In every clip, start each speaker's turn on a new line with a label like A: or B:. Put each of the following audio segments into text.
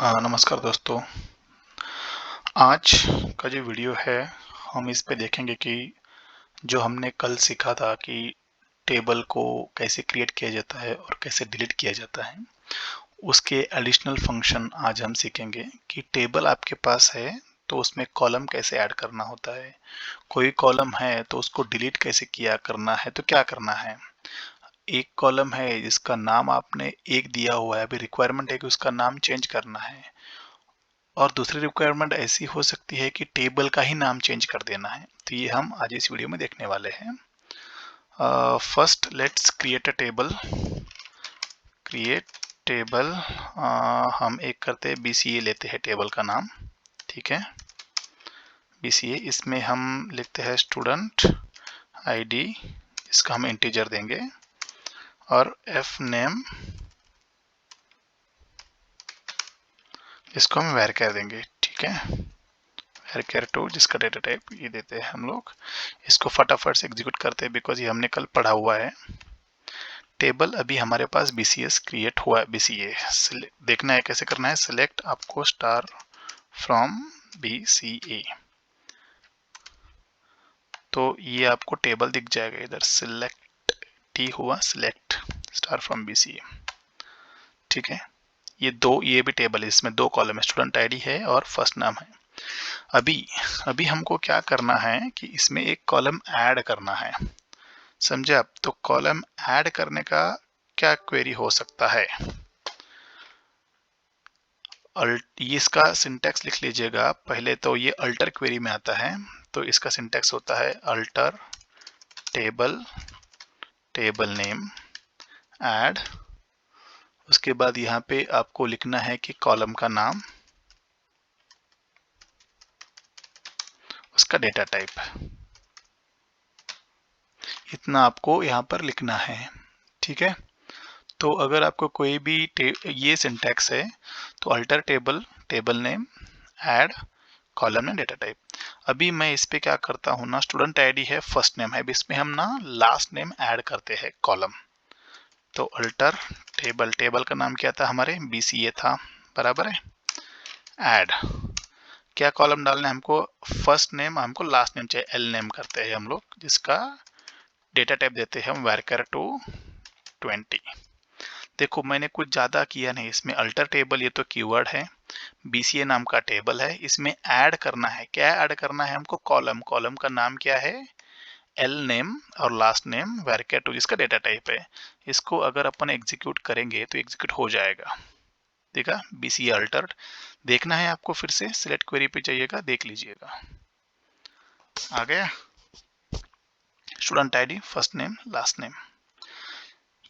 A: नमस्कार दोस्तों। आज का जो वीडियो है हम इस पे देखेंगे कि जो हमने कल सीखा था कि टेबल को कैसे क्रिएट किया जाता है और कैसे डिलीट किया जाता है, उसके एडिशनल फंक्शन आज हम सीखेंगे कि टेबल आपके पास है तो उसमें कॉलम कैसे ऐड करना होता है। कोई कॉलम है तो उसको डिलीट कैसे किया करना है, तो क्या करना है। एक कॉलम है जिसका नाम आपने एक दिया हुआ है, अभी रिक्वायरमेंट है कि उसका नाम चेंज करना है, और दूसरी रिक्वायरमेंट ऐसी हो सकती है कि टेबल का ही नाम चेंज कर देना है। तो ये हम आज इस वीडियो में देखने वाले हैं। First let's create a table. Create table, हम एक करते हैं BCA, लेते हैं टेबल का नाम। ठीक है, BCA, इसमें हम लिखते हैं स्टूडेंट ID, इसका हम इंटीजर देंगे, और F नेम, इसको हम var देंगे। ठीक है, var2, जिसका डेटा टाइप ये देते हैं हम लोग। इसको फटाफट से एग्जीक्यूट करते हैं बिकॉज ये हमने कल पढ़ा हुआ है। टेबल अभी हमारे पास BCS क्रिएट हुआ है। BCA देखना है कैसे करना है, सिलेक्ट आपको स्टार फ्रॉम BCA, तो ये आपको टेबल दिख जाएगा इधर। सिलेक्ट T हुआ, सिलेक्ट स्टार फ्रॉम BCA। ठीक है, ये भी टेबल है, इसमें दो कॉलम है, स्टूडेंट ID है और फर्स्ट नाम है। अभी अभी हमको क्या करना है कि इसमें एक कॉलम ऐड करना है, समझे आप। तो कॉलम ऐड करने का क्या क्वेरी हो सकता है। ये इसका सिंटैक्स लिख लीजिएगा पहले। तो ये अल्टर क्वेरी में आता है, तो इसका सिंटैक्स होता है alter table, table name, add. उसके बाद यहाँ पे आपको लिखना है कि कॉलम का नाम, उसका डेटा टाइप, इतना आपको यहाँ पर लिखना है। ठीक है, तो अगर आपको कोई भी ये सिंटैक्स है तो alter table, table name, add, column name, data type. अभी मैं इस पे क्या करता हूँ ना, स्टूडेंट आईडी है, फर्स्ट नेम है, इसमें हम ना लास्ट नेम ऐड करते हैं कॉलम। तो अल्टर टेबल, टेबल का नाम क्या था हमारे, BCA था, बराबर है। ऐड, क्या कॉलम डालना है हमको, फर्स्ट नेम, हमको लास्ट नेम चाहिए, L नेम करते हैं हम लोग, जिसका डेटा टाइप देते हैं हम var2 20। देखो मैंने कुछ ज्यादा किया नहीं इसमें। अल्टर टेबल ये तो कीवर्ड है, BCA नाम का टेबल है, इसमें ऐड करना है, क्या ऐड करना है हमको, कॉलम। कॉलम का नाम क्या है, L नेम, और लास्ट नेम var2, जिसका डेटा टाइप है। इसको अगर अपन एग्जीक्यूट करेंगे तो एग्जीक्यूट हो जाएगा, देखा, BCA अल्टर्ड। देखना है आपको, फिर से सिलेक्ट क्वेरी पे जाइएगा, देख लीजिएगा, आ गया। Student ID, first name, last name,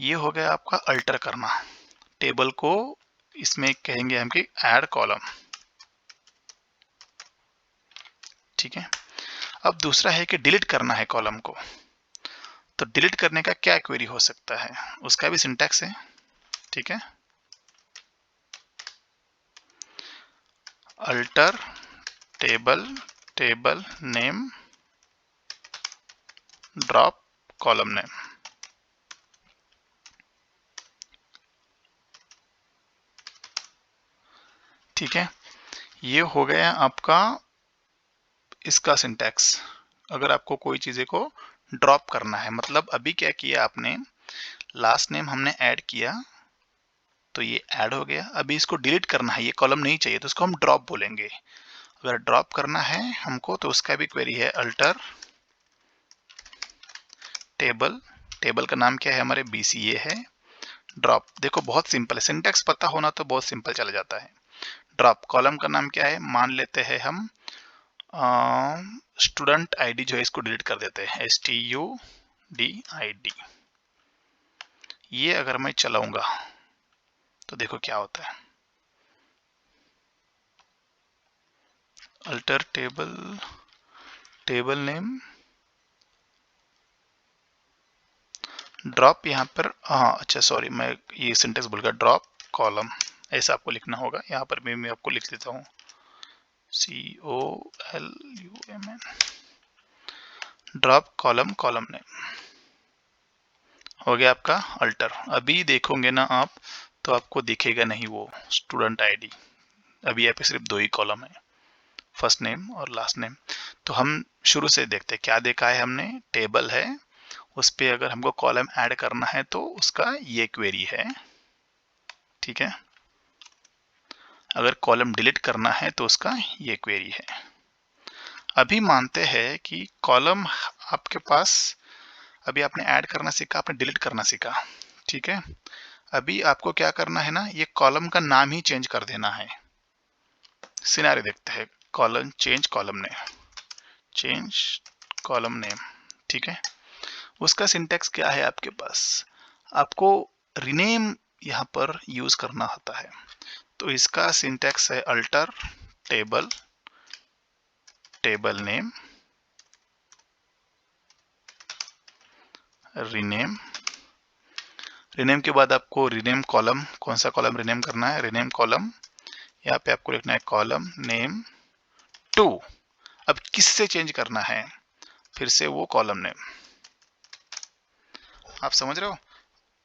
A: ये हो गया आपका अल्टर करना। टेबल को इसमें कहेंगे हम कि ऐड कॉलम। ठीक है, अब दूसरा है कि डिलीट करना है कॉलम को। तो डिलीट करने का क्या क्वेरी हो सकता है, उसका भी सिंटैक्स है। ठीक है, alter table, table name, drop column name. ठीक है, ये हो गया आपका इसका सिंटैक्स। अगर आपको कोई चीज़ें को ड्रॉप करना है, मतलब अभी क्या किया आपने, लास्ट नेम हमने ऐड किया तो ये ऐड हो गया। अभी इसको डिलीट करना है, ये कॉलम नहीं चाहिए, तो इसको हम ड्रॉप बोलेंगे। अगर ड्रॉप करना है हमको तो उसका भी क्वेरी है, अल्टर टेबल, टेबल का नाम क्या है हमारे, BCA है, ड्रॉप। देखो बहुत सिंपल है, सिंटैक्स पता होना तो बहुत सिंपल चला जाता है। ड्रॉप, कॉलम का नाम क्या है, मान लेते हैं हम स्टूडेंट ID जो है इसको डिलीट कर देते हैं, STUDID। ये अगर मैं चलाऊंगा तो देखो क्या होता है, alter table, table name, drop. यहाँ पर अच्छा सॉरी, मैं ये सिंटेक्स भूल गया, ड्रॉप कॉलम, ऐसा आपको लिखना होगा। यहाँ पर भी मैं आपको लिख देता हूँ, COLUMN, drop column, column name. हो गया आपका अल्टर। अभी देखोगे ना आप तो आपको दिखेगा नहीं वो स्टूडेंट ID, अभी यहाँ पे सिर्फ 2 ही कॉलम है, फर्स्ट नेम और लास्ट नेम। तो हम शुरू से देखते हैं क्या देखा है हमने, टेबल है, उस पे अगर हमको कॉलम ऐड करना है तो उसका ये क्वेरी है, ठीक है। अगर कॉलम डिलीट करना है तो उसका ये क्वेरी है। अभी मानते हैं कि कॉलम आपके पास, अभी आपने ऐड करना सीखा, आपने डिलीट करना सीखा, ठीक है। अभी आपको क्या करना है ना, ये कॉलम का नाम ही चेंज कर देना है। सिनेरियो देखते हैं, column change column name, change column name, ठीक है। उसका सिंटैक्स क्या है आपके पास, आपको रीनेम यहाँ पर यूज करना होता है। तो इसका सिंटैक्स है alter table, table name, rename, rename के बाद आपको रीनेम कॉलम, कौन सा कॉलम रीनेम करना है, रीनेम कॉलम, यहाँ पे आपको लिखना है कॉलम नेम 2। अब किससे चेंज करना है, फिर से वो कॉलम नेम, आप समझ रहे हो,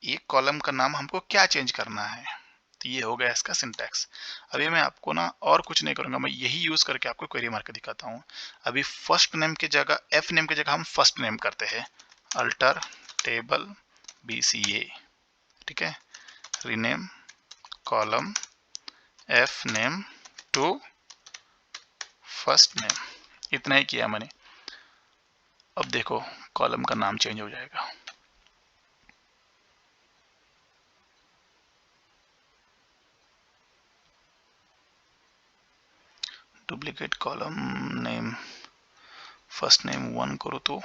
A: ये कॉलम का नाम हमको क्या चेंज करना है। तो ये हो गया इसका सिंटैक्स। अभी मैं आपको ना और कुछ नहीं करूंगा, मैं यही यूज करके आपको क्वेरी मार के दिखाता हूँ। अभी फर्स्ट नेम की जगह, एफ नेम की जगह हम फर्स्ट नेम करते हैं, अल्टर टेबल BCA, ठीक है, rename column F name to first name, इतना ही किया मैंने। अब देखो कॉलम का नाम चेंज हो जाएगा। Duplicate column name, first name 1 करो तो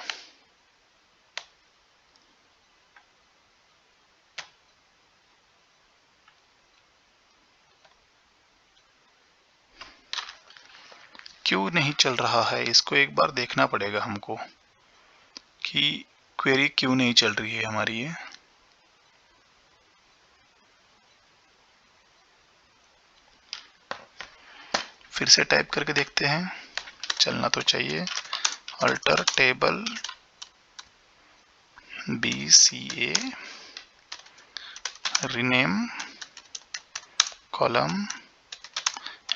A: क्यों नहीं चल रहा है, इसको एक बार देखना पड़ेगा हमको कि क्वेरी क्यों नहीं चल रही है हमारी ये। फिर से टाइप करके देखते हैं, चलना तो चाहिए, alter table BCA, rename column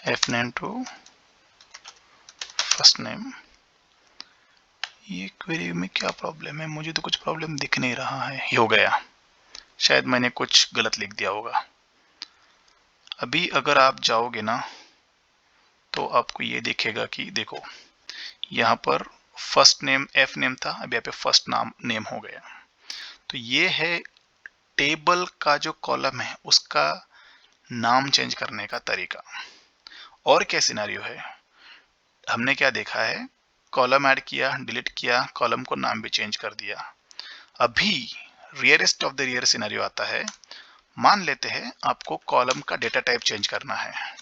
A: F name to first name. ये क्वेरी में क्या प्रॉब्लम है, मुझे तो कुछ प्रॉब्लम दिख नहीं रहा है। ये हो गया, शायद मैंने कुछ गलत लिख दिया होगा। अभी अगर आप जाओगे ना तो आपको ये दिखेगा कि देखो यहाँ पर फर्स्ट नेम एफ नेम था, अभी यहाँ पे फर्स्ट नाम नेम हो गया। तो ये है टेबल का जो कॉलम है उसका नाम चेंज करने का तरीका। और क्या सिनेरियो है, हमने क्या देखा है, कॉलम ऐड किया, डिलीट किया, कॉलम को नाम भी चेंज कर दिया। अभी rarest of the rear scenario आता है, मान लेते हैं आपको कॉलम का डेटा टाइप चेंज करना है।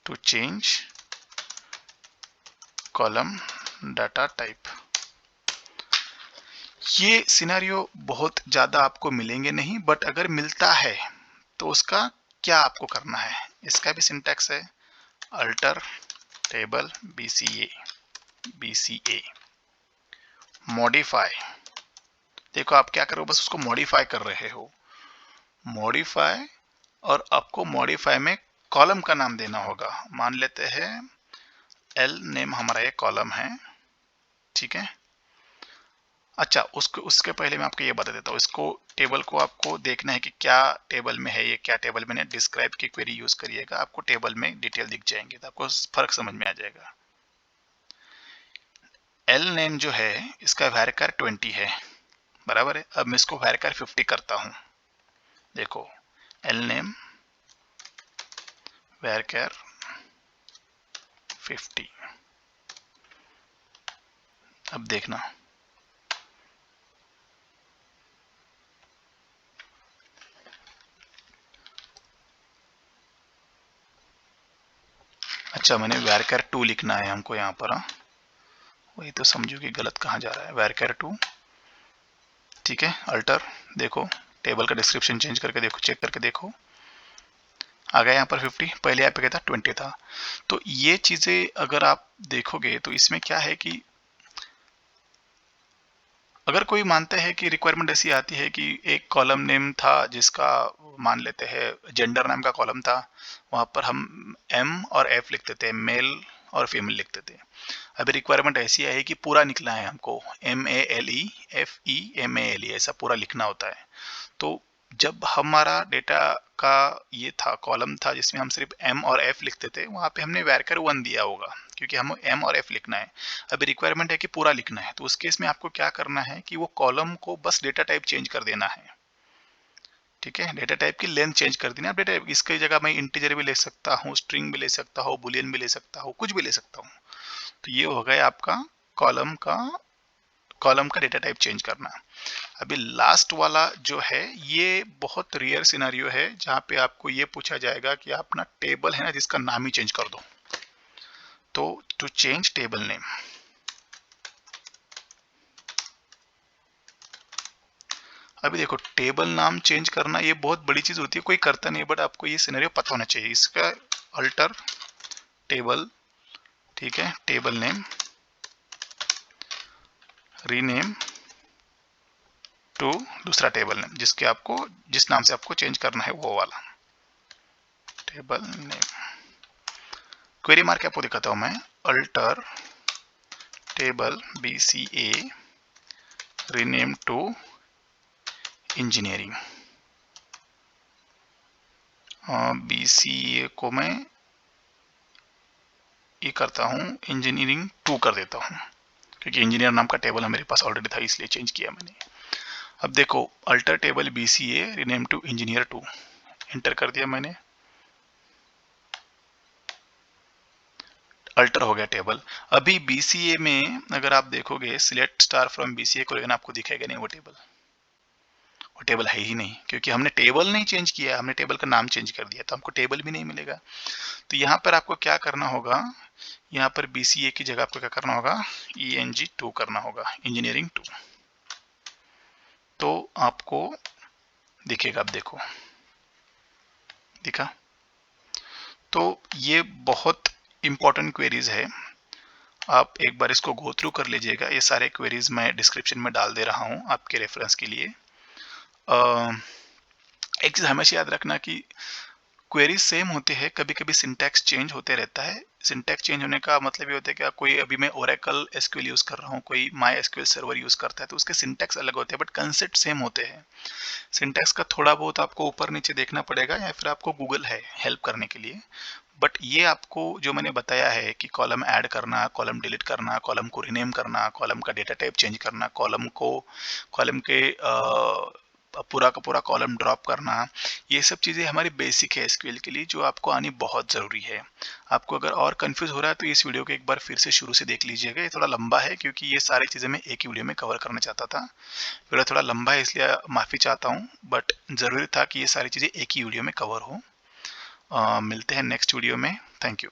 A: To change column data type, ये सिनेरियो बहुत ज्यादा आपको मिलेंगे नहीं, बट अगर मिलता है तो उसका क्या आपको करना है, इसका भी सिंटैक्स है अल्टर टेबल BCA मॉडिफाई। देखो आप क्या करो, बस उसको मॉडिफाई कर रहे हो, मॉडिफाई, और आपको मॉडिफाई में कॉलम का नाम देना होगा। मान लेते हैं एल नेम हमारा ये कॉलम है, ठीक है। अच्छा उसके पहले मैं आपको ये बता देता हूँ, इसको टेबल को आपको देखना है कि क्या टेबल में है, ये क्या टेबल में है। डिस्क्राइब की क्वेरी यूज करिएगा, आपको टेबल में डिटेल दिख जाएंगे, तो आपको फर्क समझ में आ जाएगा। एल नेम जो है इसका वैरकर 20 है, बराबर है। अब मैं इसको वैरकर 50 करता हूं, देखो एल नेम वैरकर 50। अब देखना, अच्छा मैंने वैरकर 2 लिखना है हमको यहाँ पर, वही तो समझो कि गलत कहाँ जा रहा है, वैरकर 2, ठीक है। अल्टर, देखो टेबल का डिस्क्रिप्शन चेंज करके देखो, चेक करके देखो, आ गया यहाँ पर 50, पहले यहाँ पे क्या था 20 था। तो ये चीजें अगर आप देखोगे तो इसमें क्या है कि अगर कोई मानता है कि रिक्वायरमेंट ऐसी आती है कि एक कॉलम नेम था जिसका मान लेते हैं जेंडर नाम का कॉलम था, वहाँ पर हम एम और एफ लिखते थे, मेल और फीमेल लिखते थे। अभी रिक्वायरमेंट ऐसी है कि पूरा निकलना है हमको, MALEFEMALE ऐसा पूरा लिखना होता है। तो जब हमारा डेटा का ये था कॉलम था जिसमें हम सिर्फ एम और एफ लिखते थे, वहाँ पे हमने वैरकर 1 दिया होगा क्योंकि हम एम और एफ लिखना है। अभी रिक्वायरमेंट है कि पूरा लिखना है, तो उस केस में आपको क्या करना है कि वो कॉलम को बस डेटा टाइप चेंज कर देना है। ठीक है, डेटा टाइप की लेंथ चेंज कर देना है। डेटा इसकी जगह मैं इंटीजर भी ले सकता हूँ, स्ट्रिंग भी ले सकता हूँ, बुलियन भी ले सकता हूँ, कुछ भी ले सकता हूँ। तो ये हो गया आपका कॉलम का डेटा टाइप चेंज करना। अभी लास्ट वाला जो है ये बहुत रेयर सिनेरियो है जहाँ पे आपको ये पूछा जाएगा कि आप ना टेबल है ना जिसका नाम ही चेंज कर दो। तो टू चेंज टेबल नेम, अभी देखो टेबल नाम चेंज करना ये बहुत बड़ी चीज होती है, कोई करता नहीं, बट आपको ये सिनेरियो पता होना चाहिए। इसका अल्टर टेबल, ठीक है, टेबल नेम रीनेम टू दूसरा टेबल नेम जिसके आपको जिस नाम से आपको चेंज करना है वो वाला टेबल नेम। क्वेरी मार्क आपको दिखाता हूं मैं, alter table BCA rename to engineering. BCA को मैं ये करता हूं इंजीनियरिंग 2 कर देता हूं क्योंकि इंजीनियर नाम का टेबल मेरे पास ऑलरेडी था इसलिए चेंज किया मैंने। अब देखो alter table BCA rename to engineer 2, enter कर दिया मैंने, अल्टर हो गया टेबल। अभी BCA में अगर आप देखोगे सिलेक्ट स्टार फ्रॉम BCA को, लेकिन आपको दिखेगा नहीं वो टेबल है ही नहीं क्योंकि हमने टेबल नहीं चेंज किया, हमने टेबल का नाम चेंज कर दिया, तो हमको टेबल भी नहीं मिलेगा। तो यहाँ पर आपको क्या करना होगा, यहाँ पर BCA की जगह आपको क्या करना होगा, ENG2 करना होगा, इंजीनियरिंग 2। तो आपको दिखेगा, अब देखो दिखा। तो ये बहुत इंपॉर्टेंट क्वेरीज है, आप एक बार इसको गो थ्रू कर लीजिएगा। ये सारे क्वेरीज मैं डिस्क्रिप्शन में डाल दे रहा हूँ आपके रेफरेंस के लिए। एक चीज़ हमेशा याद रखना कि क्वेरीज सेम होते हैं, कभी कभी सिंटैक्स चेंज होते रहता है। सिंटैक्स चेंज होने का मतलब ये होता है कि कोई अभी मैं ओरेकल SQL यूज़ कर रहा हूँ, कोई माई SQL सर्वर यूज़ करता है, तो उसके सिंटैक्स अलग होते हैं बट कंसेप्ट सेम होते हैं। सिंटैक्स का थोड़ा बहुत आपको ऊपर नीचे देखना पड़ेगा या फिर आपको गूगल है हेल्प करने के लिए, बट ये आपको जो मैंने बताया है कि कॉलम ऐड करना, कॉलम डिलीट करना, कॉलम को रीनेम करना, कॉलम का डेटा टाइप चेंज करना, कॉलम के पूरा का पूरा कॉलम ड्रॉप करना, ये सब चीज़ें हमारी बेसिक है SQL के लिए जो आपको आनी बहुत ज़रूरी है। आपको अगर और कंफ्यूज हो रहा है तो इस वीडियो को एक बार फिर से शुरू से देख लीजिएगा। ये थोड़ा लंबा है क्योंकि ये सारी चीज़ें मैं एक ही वीडियो में कवर करना चाहता था। वीडियो थोड़ा लंबा है इसलिए माफ़ी चाहता हूँ, बट ज़रूरी था कि ये सारी चीज़ें एक ही वीडियो में कवर हो। मिलते हैं नेक्स्ट वीडियो में। Thank you.